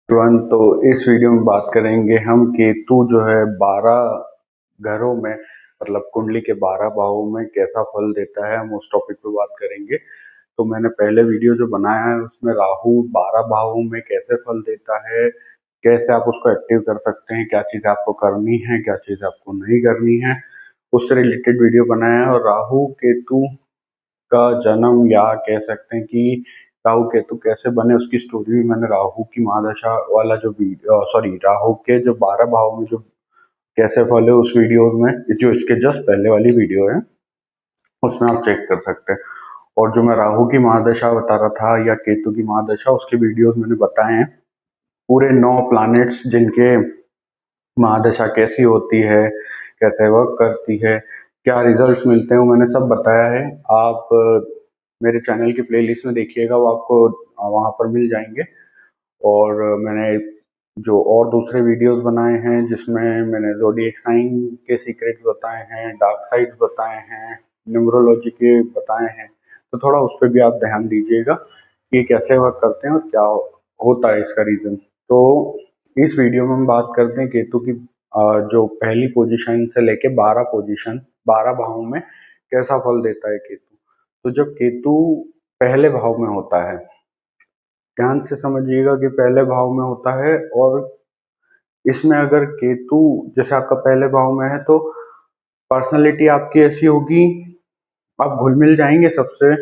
तुरंत तो इस वीडियो में बात करेंगे हम केतु जो है 12 घरों में मतलब कुंडली के 12 भावों में कैसा फल देता है, हम उस टॉपिक पे बात करेंगे। तो मैंने पहले वीडियो जो बनाया है उसमें राहु 12 भावों में कैसे फल देता है, कैसे आप उसको एक्टिव कर सकते हैं, क्या चीज़ आपको करनी है, क्या चीज़ आपको नहीं करनी है, उससे रिलेटेड वीडियो बनाया है। और राहु केतु का जन्म या कह सकते हैं कि राहु केतु कैसे बने उसकी स्टोरी भी मैंने राहु की महादशा वाला जो राहु के जो 12 भाव में जो कैसे फल है उस वीडियो में, जो इसके जस्ट पहले वाली वीडियो है उसमें आप चेक कर सकते हैं। और जो मैं राहु की महादशा बता रहा था या केतु की महादशा, उसके वीडियोस मैंने बताए हैं, पूरे 9 प्लैनेट्स जिनके महादशा कैसी होती है, कैसे वर्क करती है, क्या रिजल्ट्स मिलते हैं, वो मैंने सब बताया है। आप मेरे चैनल की प्लेलिस्ट में देखिएगा, वो आपको वहाँ पर मिल जाएंगे। और मैंने जो और दूसरे वीडियोस बनाए हैं जिसमें मैंने ज़ोडिएक साइन के सीक्रेट्स बताए हैं, डार्क साइड्स बताए हैं, न्यूमरोलॉजी के बताए हैं, तो थोड़ा उस पर भी आप ध्यान दीजिएगा कि ये कैसे वर्क करते हैं और क्या होता है इसका रीज़न। तो इस वीडियो में हम बात करते हैं केतु की जो पहली पोजीशन से लेके 12 भावों में कैसा फल देता है केतु। तो जब केतु पहले भाव में होता है, ध्यान से समझिएगा कि पहले भाव में होता है, और इसमें अगर केतु जैसे आपका पहले भाव में है तो पर्सनालिटी आपकी ऐसी होगी, आप घुल मिल जाएंगे सबसे,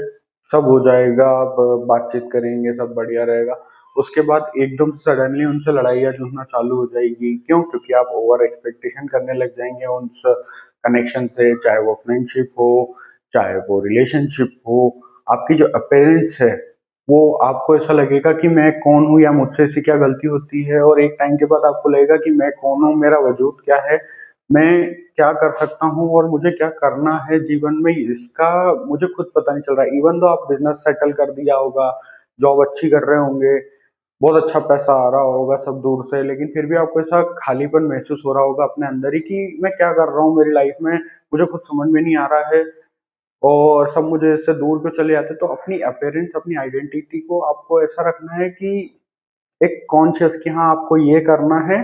सब हो जाएगा, आप बातचीत करेंगे, सब बढ़िया रहेगा। उसके बाद एकदम सडनली उनसे लड़ाइयाँ जूझना चालू हो जाएगी। क्यों? क्योंकि आप ओवर एक्सपेक्टेशन करने लग जाएंगे उस कनेक्शन से, चाहे वो फ्रेंडशिप हो, चाहे वो रिलेशनशिप हो। आपकी जो अपेयरेंस है वो आपको ऐसा लगेगा कि मैं कौन हूँ या मुझसे ऐसी क्या गलती होती है, और एक टाइम के बाद आपको लगेगा कि मैं कौन हूँ, मेरा वजूद क्या है, मैं क्या कर सकता हूँ और मुझे क्या करना है जीवन में, इसका मुझे खुद पता नहीं चल रहा है। इवन तो आप बिजनेस सेटल कर दिया होगा, जॉब अच्छी कर रहे होंगे, बहुत अच्छा पैसा आ रहा होगा सब दूर से, लेकिन फिर भी आपको ऐसा खालीपन महसूस हो रहा होगा अपने अंदर ही कि मैं क्या कर रहा हूँ मेरी लाइफ में, मुझे खुद समझ में नहीं आ रहा है, और सब मुझे इससे दूर क्यों चले जाते। तो अपनी अपीयरेंस, अपनी आइडेंटिटी को आपको ऐसा रखना है कि एक कॉन्शियस कि हाँ आपको ये करना है,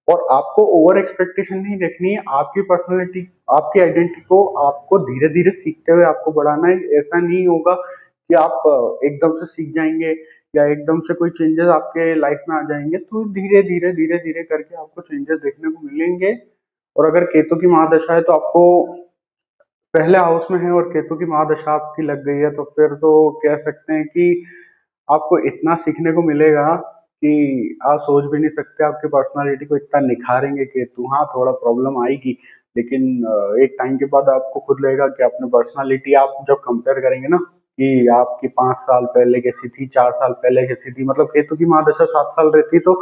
और आपको ओवर एक्सपेक्टेशन नहीं देखनी है। आपकी पर्सनालिटी, आपकी आइडेंटिटी को आपको धीरे धीरे सीखते हुए आपको बढ़ाना है। ऐसा नहीं होगा कि आप एकदम से सीख जाएंगे या एकदम से कोई चेंजेस आपके लाइफ में आ जाएंगे, तो धीरे धीरे करके आपको चेंजेस देखने को मिलेंगे। और अगर केतु की महादशा है तो आपको पहले हाउस में है और केतु की महादशा आपकी लग गई है, तो फिर तो कह सकते हैं कि आपको इतना सीखने को मिलेगा कि आप सोच भी नहीं सकते। आपकी पर्सनालिटी को इतना निखारेंगे केतु। हाँ, थोड़ा प्रॉब्लम आएगी, लेकिन एक टाइम के बाद आपको खुद लगेगा कि अपनी पर्सनालिटी आप जब कंपेयर करेंगे ना कि आपकी 5 साल पहले कैसी थी, 4 साल पहले कैसी थी, मतलब केतु की महादशा 7 साल रहती, तो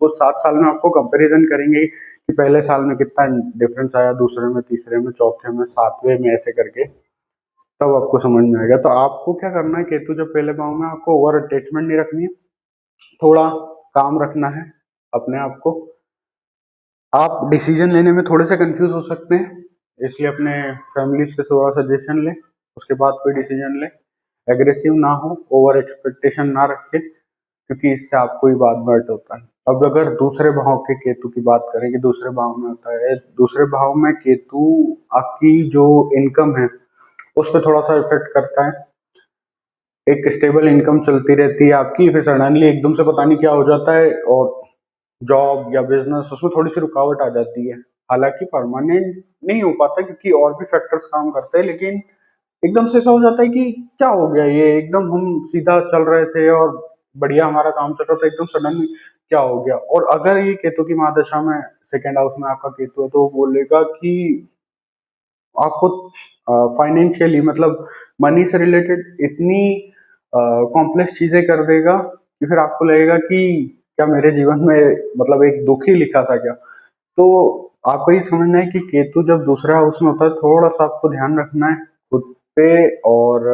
उस 7 साल में आपको कंपेरिजन करेंगे कि पहले साल में कितना डिफरेंस आया, दूसरे में, तीसरे में, चौथे में, सातवें में, ऐसे करके तब आपको समझ में आएगा। तो आपको क्या करना है, केतु जब पहले भाव में, आपको ओवर अटैचमेंट नहीं रखनी है, थोड़ा काम रखना है अपने आप को। आप डिसीजन लेने में थोड़े से कंफ्यूज हो सकते हैं, इसलिए अपने फैमिली से थोड़ा सजेशन लें, उसके बाद कोई डिसीजन लें। एग्रेसिव ना हो, ओवर एक्सपेक्टेशन ना रखें, क्योंकि इससे आपको ही बाद में हर्ट होता है। अब अगर दूसरे भाव के केतु की बात करें कि दूसरे भाव में होता है, दूसरे भाव में केतु आपकी जो इनकम है उस पर थोड़ा सा इफेक्ट करता है। एक स्टेबल इनकम चलती रहती है आपकी, फिर सडनली एकदम से पता नहीं क्या हो जाता है, और जॉब या बिजनेस उसमें थोड़ी सी रुकावट आ जाती है। हालांकि परमानेंट नहीं हो पाता क्योंकि और भी फैक्टर्स काम करते हैं, लेकिन एकदम से ऐसा हो जाता है कि क्या हो गया, ये एकदम हम सीधा चल रहे थे और बढ़िया हमारा काम चल रहा था, एकदम सडन क्या हो गया। और अगर ये केतु की महादशा में सेकेंड हाउस में आपका केतु है तो वो बोलेगा कि आपको फाइनेंशियली, मतलब मनी से रिलेटेड इतनी कॉम्प्लेक्स चीजें कर देगा कि फिर आपको लगेगा कि क्या मेरे जीवन में मतलब एक दुख ही लिखा था क्या। तो आपको ये समझना है कि केतु जब दूसरा हाउस में होता है, थोड़ा सा आपको ध्यान रखना है खुद पे, और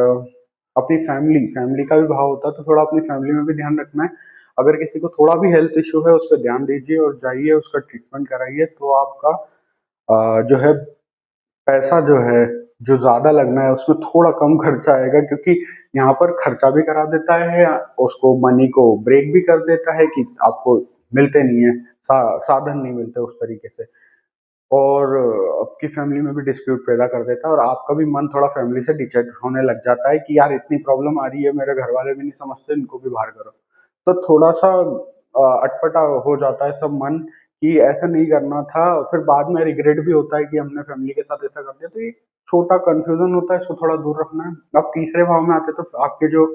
अपनी फैमिली फैमिली का भी भाव होता है, तो थोड़ा अपनी फैमिली में भी ध्यान रखना है। अगर किसी को थोड़ा भी हेल्थ इश्यू है उस पर ध्यान दीजिए और जाइए उसका ट्रीटमेंट कराइए, तो आपका जो है पैसा जो है, जो ज्यादा लगना है उसमें थोड़ा कम खर्चा आएगा, क्योंकि यहाँ पर खर्चा भी करा देता है, उसको मनी को ब्रेक भी कर देता है कि आपको मिलते नहीं है, साधन नहीं मिलते उस तरीके से, और आपकी फैमिली में भी डिस्प्यूट पैदा कर देता है और आपका भी मन थोड़ा फैमिली से डिटैच होने लग जाता है कि यार इतनी प्रॉब्लम आ रही है, मेरे घर वाले भी नहीं समझते, इनको भी बाहर करो। तो थोड़ा सा अटपटा हो जाता है सब मन कि ऐसा नहीं करना था, और फिर बाद में रिग्रेट भी होता है कि हमने फैमिली के साथ ऐसा कर दिया। तो ये छोटा कंफ्यूजन होता है, इसको थोड़ा दूर रखना है। अब तीसरे भाव में आते तो आपके जो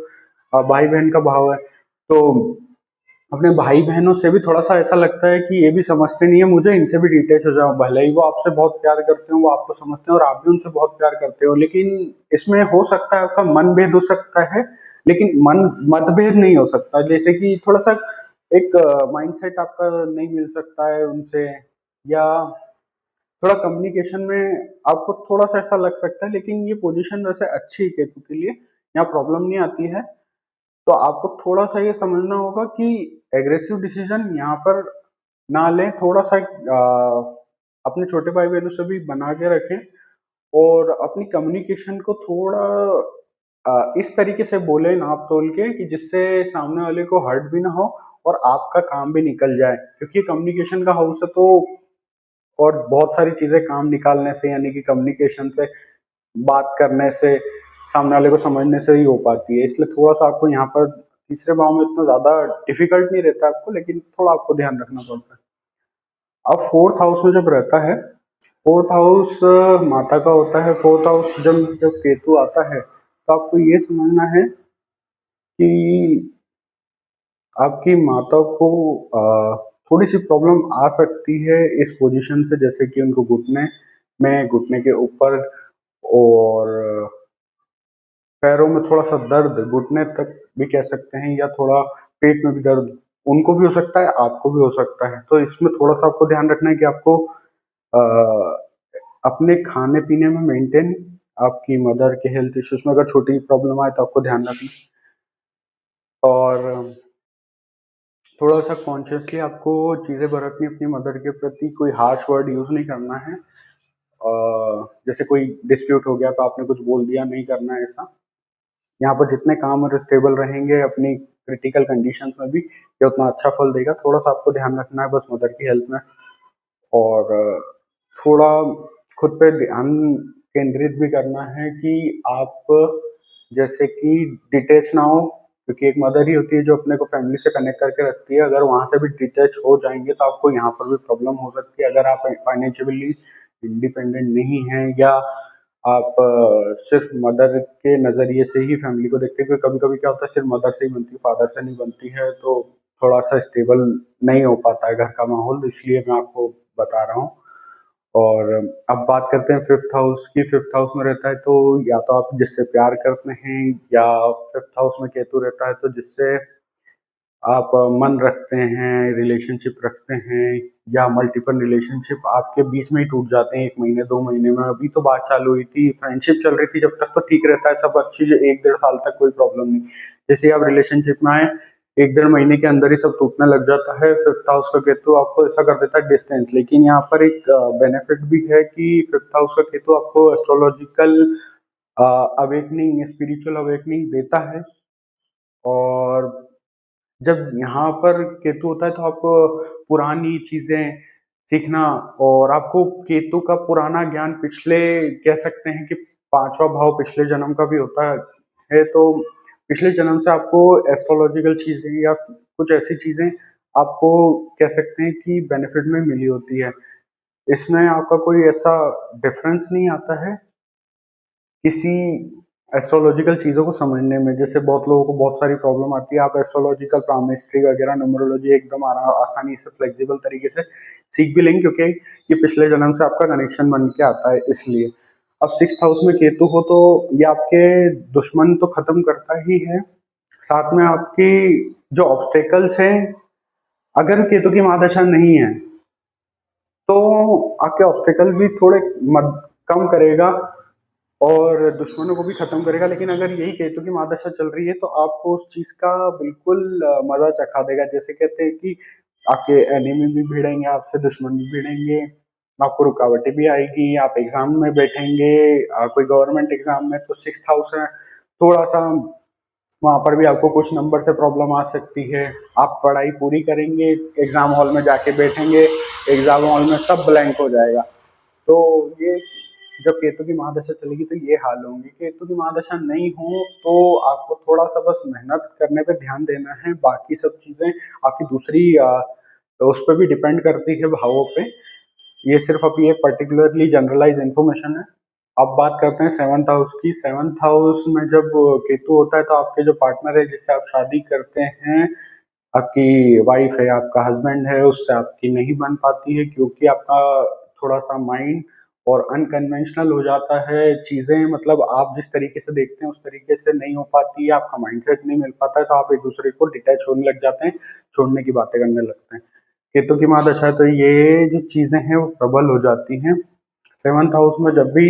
भाई बहन का भाव है, तो अपने भाई बहनों से भी थोड़ा सा ऐसा लगता है कि ये भी समझते नहीं है मुझे, इनसे भी डिटेच हो जाओ। भले ही वो आपसे बहुत प्यार करते हो, वो आपको समझते हैं और आप भी उनसे बहुत प्यार करते हो, लेकिन इसमें हो सकता है आपका मनभेद हो सकता है, लेकिन मन मतभेद नहीं हो सकता। जैसे कि थोड़ा सा एक माइंडसेट आपका नहीं मिल सकता है उनसे, या थोड़ा कम्युनिकेशन में आपको थोड़ा सा ऐसा लग सकता है। लेकिन ये पोजीशन वैसे अच्छी है केतु के लिए, यहाँ प्रॉब्लम नहीं आती है। तो आपको थोड़ा सा ये समझना होगा कि एग्रेसिव डिसीजन यहाँ पर ना लें, थोड़ा सा अपने छोटे भाई बहनों से भी बना के रखें, और अपनी कम्युनिकेशन को थोड़ा इस तरीके से बोले नाप तोल के कि जिससे सामने वाले को हर्ट भी ना हो और आपका काम भी निकल जाए, क्योंकि कम्युनिकेशन का हाउस है। तो और बहुत सारी चीजें काम निकालने से, यानी कि कम्युनिकेशन से, बात करने से, सामने वाले को समझने से ही हो पाती है। इसलिए थोड़ा सा आपको यहाँ पर तीसरे भाव में इतना ज्यादा डिफिकल्ट नहीं रहता आपको, लेकिन थोड़ा आपको ध्यान रखना पड़ता है। अब फोर्थ हाउस में जब रहता है, फोर्थ हाउस माता का होता है। फोर्थ हाउस जब जब केतु आता है तो आपको ये समझना है कि आपकी माता को थोड़ी सी प्रॉब्लम आ सकती है इस पोजीशन से, जैसे कि उनको घुटने में, घुटने के ऊपर, और पैरों में थोड़ा सा दर्द, घुटने तक भी कह सकते हैं, या थोड़ा पेट में भी दर्द, उनको भी हो सकता है, आपको भी हो सकता है। तो इसमें थोड़ा सा आपको ध्यान रखना है कि आपको अपने खाने पीने में मेंटेन, आपकी मदर के हेल्थ इश्यूज में अगर छोटी प्रॉब्लम आए तो आपको ध्यान रखना, और थोड़ा सा कॉन्शियसली आपको चीजें बरतनी अपनी मदर के प्रति। कोई हार्श वर्ड यूज नहीं करना है, जैसे कोई डिस्प्यूट हो गया तो आपने कुछ बोल दिया, नहीं करना है ऐसा। यहाँ पर जितने काम और स्टेबल रहेंगे अपनी क्रिटिकल कंडीशंस में भी, ये उतना अच्छा फल देगा। थोड़ा सा आपको ध्यान रखना है बस मदर की हेल्थ में, और थोड़ा खुद पे ध्यान केंद्रित भी करना है कि आप जैसे कि डिटैच ना हो, क्योंकि एक मदर ही होती है जो अपने को फैमिली से कनेक्ट करके रखती है। अगर वहां से भी डिटैच हो जाएंगे तो आपको यहाँ पर भी प्रॉब्लम हो सकती है। अगर आप फाइनेंशियली इंडिपेंडेंट नहीं हैं, या आप सिर्फ मदर के नजरिए से ही फैमिली को देखते हैं, क्योंकि कभी कभी क्या होता है सिर्फ मदर से ही बनती है, फादर से नहीं बनती है, तो थोड़ा सा स्टेबल नहीं हो पाता है घर का माहौल, इसलिए मैं आपको बता रहा हूँ। और अब बात करते हैं फिफ्थ हाउस की। फिफ्थ हाउस में रहता है तो या तो आप जिससे प्यार करते हैं, या फिफ्थ हाउस में केतु रहता है तो जिससे आप मन रखते हैं, रिलेशनशिप रखते हैं, या मल्टीपल रिलेशनशिप आपके बीच में ही टूट जाते हैं 1 महीने 2 महीने में। अभी तो बात चालू हुई थी, फ्रेंडशिप चल रही थी, जब तक तो ठीक रहता है सब अच्छी, जो 1 डेढ़ साल तक कोई प्रॉब्लम नहीं। जैसे आप रिलेशनशिप में आए, 1 डेढ़ महीने के अंदर ही सब टूटने लग जाता है। फिफ्थ हाउस का केतु आपको ऐसा कर देता है डिस्टेंस। लेकिन यहाँ पर एक बेनिफिट भी है कि फिफ्थ हाउस का केतु आपको एस्ट्रोलॉजिकल अवेकनिंग, स्पिरिचुअल अवेकनिंग देता है। और जब यहाँ पर केतु होता है तो आप पुरानी चीजें सीखना, और आपको केतु का पुराना ज्ञान, पिछले कह सकते हैं कि पांचवा भाव पिछले जन्म का भी होता है, तो पिछले जन्म से आपको एस्ट्रोलॉजिकल चीजें या कुछ ऐसी चीजें आपको कह सकते हैं कि बेनिफिट में मिली होती है। इसमें आपका कोई ऐसा डिफरेंस नहीं आता है किसी एस्ट्रोलॉजिकल चीजों को समझने में। जैसे बहुत लोगों को बहुत सारी प्रॉब्लम आती है, आप एस्ट्रोलॉजिकल, पामिस्ट्री वगैरह, न्यूमरोलॉजी एकदम आसानी से फ्लेक्सिबल तरीके से सीख भी लेंगे, क्योंकि ये पिछले जन्म से आपका कनेक्शन बन के आता है इसलिए। अब सिक्स हाउस में केतु हो तो ये आपके दुश्मन तो खत्म करता ही है, साथ में आपकी जो ऑब्स्टेकल्स हैं, अगर केतु की महादशा नहीं है तो आपके ऑब्स्टेकल भी थोड़े कम करेगा और दुश्मनों को भी खत्म करेगा। लेकिन अगर यही केतु की महादशा चल रही है तो आपको उस चीज का बिल्कुल मजा चखा देगा। जैसे कहते हैं कि आपके एनिमी भी भिड़ेंगे, आपसे दुश्मन भी भिड़ेंगे, आपको रुकावटें भी आएगी, आप एग्जाम में बैठेंगे, कोई गवर्नमेंट एग्जाम में, तो सिक्स हाउस है, थोड़ा सा वहाँ पर भी आपको कुछ नंबर से प्रॉब्लम आ सकती है। आप पढ़ाई पूरी करेंगे, एग्जाम हॉल में जाके बैठेंगे, एग्जाम हॉल में सब ब्लैंक हो जाएगा। तो ये जब केतु की महादशा चलेगी तो ये हाल होंगे। केतु की महादशा नहीं हो तो आपको थोड़ा सा बस मेहनत करने पे ध्यान देना है, बाकी सब चीजें आपकी दूसरी उस पर भी डिपेंड करती है, भावों पे। ये सिर्फ अभी एक पर्टिकुलरली जनरलाइज इन्फॉर्मेशन है। अब बात करते हैं सेवंथ हाउस की। सेवंथ हाउस में जब केतु होता है तो आपके जो पार्टनर है जिससे आप शादी करते हैं, आपकी वाइफ है, आपका हस्बैंड है, उससे आपकी नहीं बन पाती है, क्योंकि आपका थोड़ा सा माइंड और अनकन्वेंशनल हो जाता है। चीजें मतलब आप जिस तरीके से देखते हैं उस तरीके से नहीं हो पाती है, आपका माइंडसेट नहीं मिल पाता है, तो आप एक दूसरे को डिटैच होने लग जाते हैं, छोड़ने की बातें करने लगते हैं। केतु की महादशा है तो ये जो चीजें हैं वो प्रबल हो जाती हैं। सेवंथ हाउस में जब भी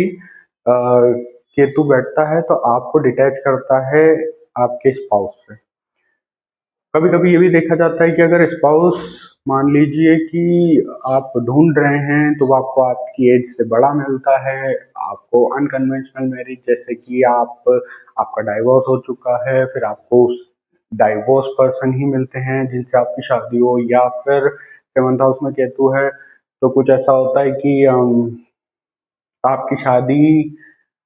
केतु बैठता है तो आपको डिटैच करता है आपके स्पाउस से। कभी कभी ये भी देखा जाता है कि अगर स्पाउस मान लीजिए कि आप ढूंढ रहे हैं तो वो आपको आपकी एज से बड़ा मिलता है, आपको अनकन्वेंशनल मैरिज, जैसे कि आपका डाइवोर्स हो चुका है, फिर आपको उस डाइवोर्स पर्सन ही मिलते हैं जिनसे आपकी शादी हो, या फिर सेवंथ हाउस में केतु है तो कुछ ऐसा होता है कि आपकी शादी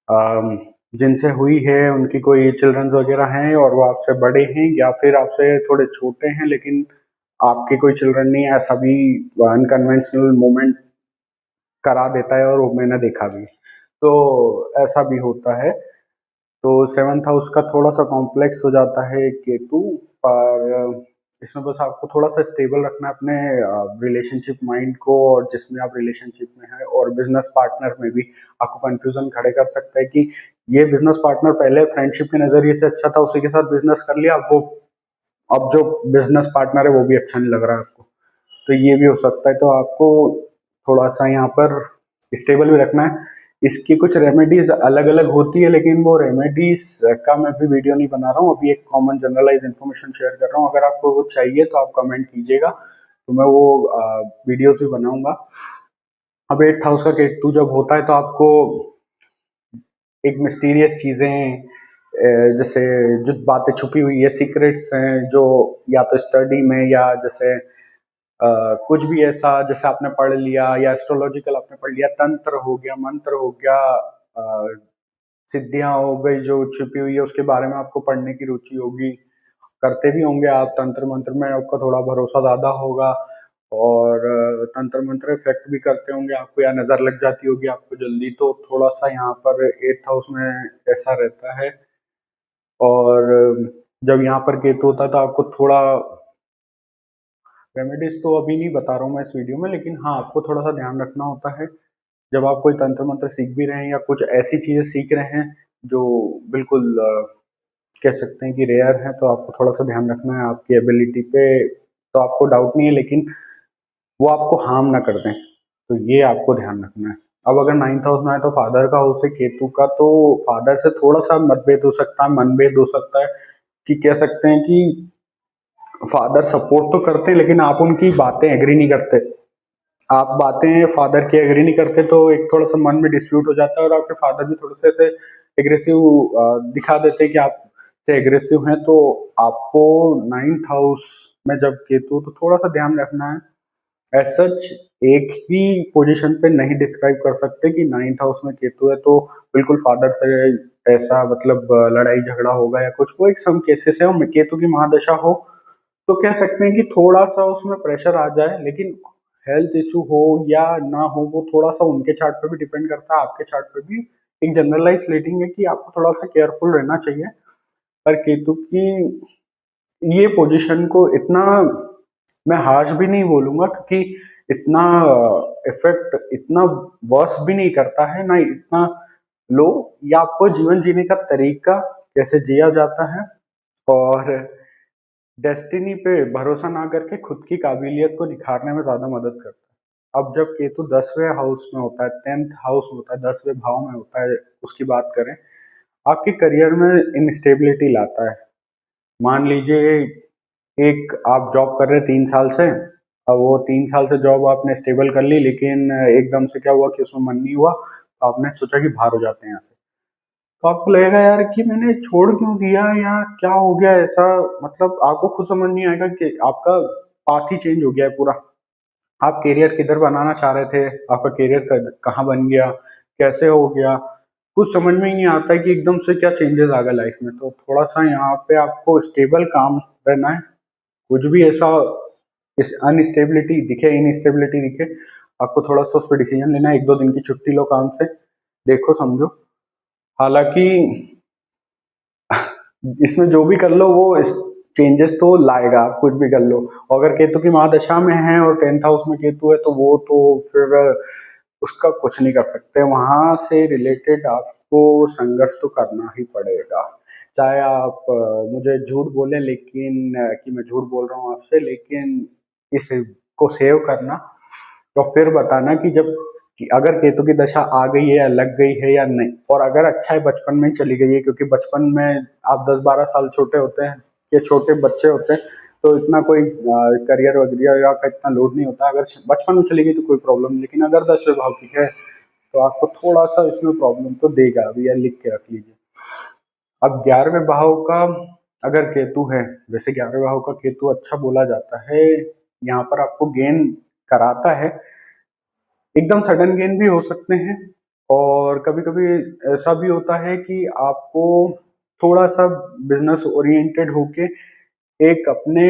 अम, जिनसे हुई है उनकी कोई चिल्ड्रंस वगैरह हैं और वो आपसे बड़े हैं या फिर आपसे थोड़े छोटे हैं, लेकिन आपके कोई चिल्ड्रन नहीं है, ऐसा भी अनकन्वेंशनल मोमेंट करा देता है और वो मैंने देखा भी। तो ऐसा भी होता है। तो सेवंथ हाउस का थोड़ा सा कॉम्प्लेक्स हो जाता है केतु, पर इसमें बस आपको थोड़ा सा स्टेबल रखना है अपने रिलेशनशिप माइंड को, और जिसमें आप रिलेशनशिप में है, और बिजनेस पार्टनर में भी आपको कंफ्यूजन खड़े कर सकता है कि ये बिजनेस पार्टनर पहले फ्रेंडशिप के नजरिए से अच्छा था, उसी के साथ बिजनेस कर लिया, अब जो बिजनेस पार्टनर है वो भी अच्छा नहीं लग रहा है आपको। तो ये भी हो सकता है। तो आपको थोड़ा सा यहाँ पर स्टेबल भी रखना है। इसकी कुछ रेमेडीज अलग अलग होती है, लेकिन वो रेमेडीज का मैं भी वीडियो नहीं बना रहा हूँ, अभी एक कॉमन जनरलाइज इन्फॉर्मेशन शेयर कर रहा हूँ। अगर आपको वो चाहिए तो आप कमेंट कीजिएगा, तो मैं वो वीडियोज भी बनाऊंगा। अब एट्थ हाउस का केतु जब होता है तो आपको एक मिस्टीरियस चीजें, जैसे जो बातें छुपी हुई है, सीक्रेट्स हैं, जो या तो स्टडी में या जैसे कुछ भी ऐसा जैसे आपने पढ़ लिया या एस्ट्रोलॉजिकल आपने पढ़ लिया, तंत्र हो गया, मंत्र हो गया, सिद्धियां हो गई जो छिपी हुई है, उसके बारे में आपको पढ़ने की रुचि होगी। करते भी होंगे आप तंत्र मंत्र में, आपका थोड़ा भरोसा ज्यादा होगा, और तंत्र मंत्र इफेक्ट भी करते होंगे आपको, या नजर लग जाती होगी आपको जल्दी। तो थोड़ा सा यहाँ पर एट्थ हाउस में ऐसा रहता है। और जब यहाँ पर केतु होता है तो आपको थोड़ा रेमेडीज तो अभी नहीं बता रहा हूँ मैं इस वीडियो में, लेकिन हाँ आपको थोड़ा सा ध्यान रखना होता है जब आप कोई तंत्र मंत्र सीख भी रहे हैं या कुछ ऐसी चीजें सीख रहे हैं जो बिल्कुल कह सकते हैं कि रेयर है, तो आपको थोड़ा सा ध्यान रखना है आपकी एबिलिटी पे। तो आपको डाउट नहीं है, लेकिन वो आपको हार्म ना कर दें, तो ये आपको ध्यान रखना है। अब अगर नाइन्थ हाउस में आए तो फादर का हाउस है केतु का, तो फादर से थोड़ा सा मतभेद हो सकता है, मनभेद हो सकता है, कि कह सकते हैं कि फादर सपोर्ट तो करते हैं लेकिन आप उनकी बातें एग्री नहीं करते, आप बातें फादर की एग्री नहीं करते, तो एक थोड़ा सा मन में डिस्प्यूट हो जाता है, और आपके फादर भी थोड़े से ऐसे एग्रेसिव दिखा देते हैं कि आप से एग्रेसिव हैं। तो आपको नाइन्थ हाउस में जब केतु, तो थोड़ा सा ध्यान रखना है। एज सच एक ही पोजीशन पे नहीं डिस्क्राइब कर सकते कि नाइन्थ हाउस में केतु है तो बिल्कुल फादर से ऐसा मतलब लड़ाई झगड़ा होगा या कुछ, वो एक सम केसेस है, और केतु की महादशा हो तो कह सकते हैं कि थोड़ा सा उसमें प्रेशर आ जाए, लेकिन हेल्थ इशू हो या ना हो वो थोड़ा सा उनके चार्ट पे भी डिपेंड करता है, आपके चार्ट पे भी। एक जनरलाइज रेटिंग है कि आपको थोड़ा सा केयरफुल रहना चाहिए। पर केतु की ये पोजीशन को इतना मैं हार्श भी नहीं बोलूंगा, क्योंकि इतना इफेक्ट इतना वर्स भी नहीं करता है, ना इतना लो। या आपको जीवन जीने का तरीका कैसे जिया जाता है, और डेस्टिनी पे भरोसा ना करके खुद की काबिलियत को निखारने में ज्यादा मदद करता है। अब जब केतु 10वें हाउस में होता है, 10th हाउस में होता है, 10वें भाव में होता है, उसकी बात करें, आपके करियर में इंस्टेबिलिटी लाता है। मान लीजिए एक आप जॉब कर रहे 3 साल से, अब वो 3 साल से जॉब आपने स्टेबल कर ली, लेकिन एकदम से क्या हुआ कि उसमें मन नहीं हुआ, तो आपने सोचा कि बाहर हो जाते हैं यहाँ से। तो आपको लगेगा यार कि मैंने छोड़ क्यों दिया, या क्या हो गया ऐसा। मतलब आपको खुद समझ नहीं आएगा कि आपका पाथ ही चेंज हो गया है पूरा। आप करियर किधर बनाना चाह रहे थे, आपका करियर कहाँ बन गया, कैसे हो गया, कुछ समझ में ही नहीं आता है कि एकदम से क्या चेंजेस आ गए लाइफ में। तो थोड़ा सा यहाँ पे आपको स्टेबल काम रहना है। कुछ भी ऐसा इस अनस्टेबिलिटी दिखे, इनस्टेबिलिटी दिखे, आपको थोड़ा सा उस पर डिसीजन लेना है। एक दो दिन की छुट्टी लो काम से, देखो समझो। हालांकि इसमें जो भी कर लो वो चेंजेस तो लाएगा, आप कुछ भी कर लो। अगर केतु की महादशा में है और 10th हाउस में केतु है तो वो तो फिर उसका कुछ नहीं कर सकते। वहां से रिलेटेड आपको संघर्ष तो करना ही पड़ेगा। चाहे आप मुझे झूठ बोले, लेकिन कि मैं झूठ बोल रहा हूँ आपसे, लेकिन इसको सेव करना तो फिर बताना कि जब कि अगर केतु की दशा आ गई है या लग गई है या नहीं। और अगर अच्छा है बचपन में ही चली गई है, क्योंकि बचपन में आप 10-12 साल छोटे होते हैं, ये छोटे बच्चे होते हैं, तो इतना कोई करियर वगैरह का इतना लोड नहीं होता। अगर बचपन में चली गई तो कोई प्रॉब्लम नहीं, लेकिन अगर 10वें भाव की है तो आपको थोड़ा सा इसमें प्रॉब्लम तो देगा। अभी यह लिख के रख लीजिए। अब 11वें भाव का अगर केतु है, वैसे 11वें भाव का केतु अच्छा बोला जाता है, यहाँ पर आपको गेन कराता है। एकदम सडन गेन भी हो सकते हैं, और कभी कभी ऐसा भी होता है कि आपको थोड़ा सा बिजनेस ओरिएंटेड होके एक अपने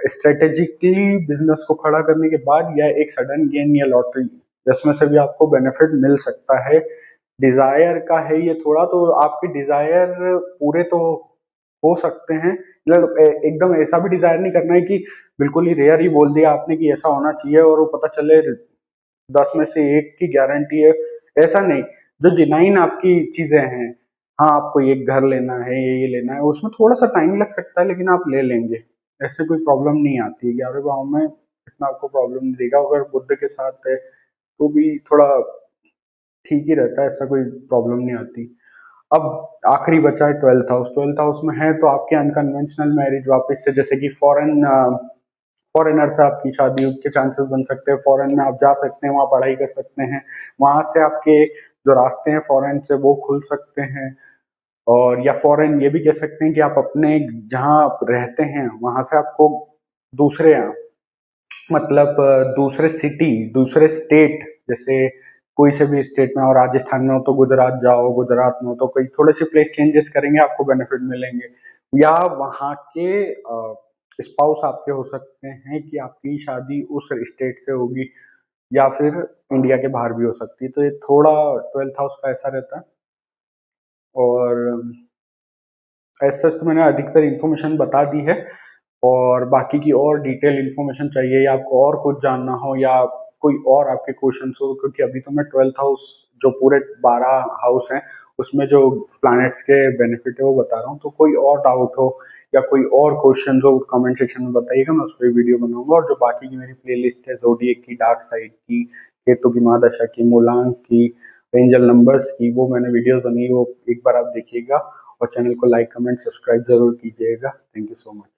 स्ट्रेटेजिकली बिजनेस को खड़ा करने के बाद या एक सडन गेन या लॉटरी, जिसमें से भी आपको बेनिफिट मिल सकता है। डिजायर का है ये थोड़ा, तो आपके डिजायर पूरे तो हो सकते हैं। मतलब एकदम ऐसा भी डिजायर नहीं करना है कि बिल्कुल ही रेयर ही बोल दिया आपने कि ऐसा होना चाहिए और वो पता चले 10 में से 1 की गारंटी है, ऐसा नहीं। जो जेन्युइन आपकी चीजें हैं, हाँ आपको ये घर लेना है, ये लेना है, उसमें थोड़ा सा टाइम लग सकता है लेकिन आप ले लेंगे, ऐसे कोई प्रॉब्लम नहीं आती। 11वें भाव में इतना आपको प्रॉब्लम नहीं देगा। अगर बुध के साथ है तो भी थोड़ा ठीक ही रहता है, ऐसा कोई प्रॉब्लम नहीं आती। अब आखिरी बचा है 12th हाउस। 12th हाउस में है तो आपके अनकन्वेंशनल मैरिज वापस से, जैसे कि फॉरेनर से आपकी शादी के चांसेस बन सकते हैं। फॉरेन में आप जा सकते हैं, वहाँ पढ़ाई कर सकते हैं, वहां से आपके जो रास्ते हैं फॉरेन से वो खुल सकते हैं। और या फॉरेन ये भी कह सकते हैं कि आप अपने जहाँ आप रहते हैं वहां से आपको दूसरे मतलब दूसरे सिटी, दूसरे स्टेट, जैसे कोई से भी स्टेट में, और राजस्थान में हो तो गुजरात जाओ, गुजरात में हो तो कोई थोड़े से प्लेस चेंजेस करेंगे, आपको बेनिफिट मिलेंगे। या वहाँ के स्पाउस आपके हो सकते हैं कि आपकी शादी उस स्टेट से होगी, या फिर इंडिया के बाहर भी हो सकती है। तो ये थोड़ा 12th हाउस का ऐसा रहता है। और ऐसा तो मैंने अधिकतर इन्फॉर्मेशन बता दी है, और बाकी की और डिटेल इन्फॉर्मेशन चाहिए या आपको और कुछ जानना हो या कोई और आपके क्वेश्चन हो, क्योंकि अभी तो मैं 12th हाउस जो पूरे 12 हाउस हैं उसमें जो प्लैनेट्स के बेनिफिट है वो बता रहा हूँ। तो कोई और डाउट हो या कोई और क्वेश्चन हो कमेंट सेक्शन में बताइएगा, मैं उस पर वीडियो बनाऊंगा। और जो बाकी की मेरी प्लेलिस्ट है, ज़ोडिएक की, डार्क साइड की, केतु की महादशा की, मूलांक की, एंजल नंबर्स की, वो मैंने वीडियोस बनी, वो एक बार आप देखिएगा। और चैनल को लाइक कमेंट सब्सक्राइब जरूर कीजिएगा। Thank you so much.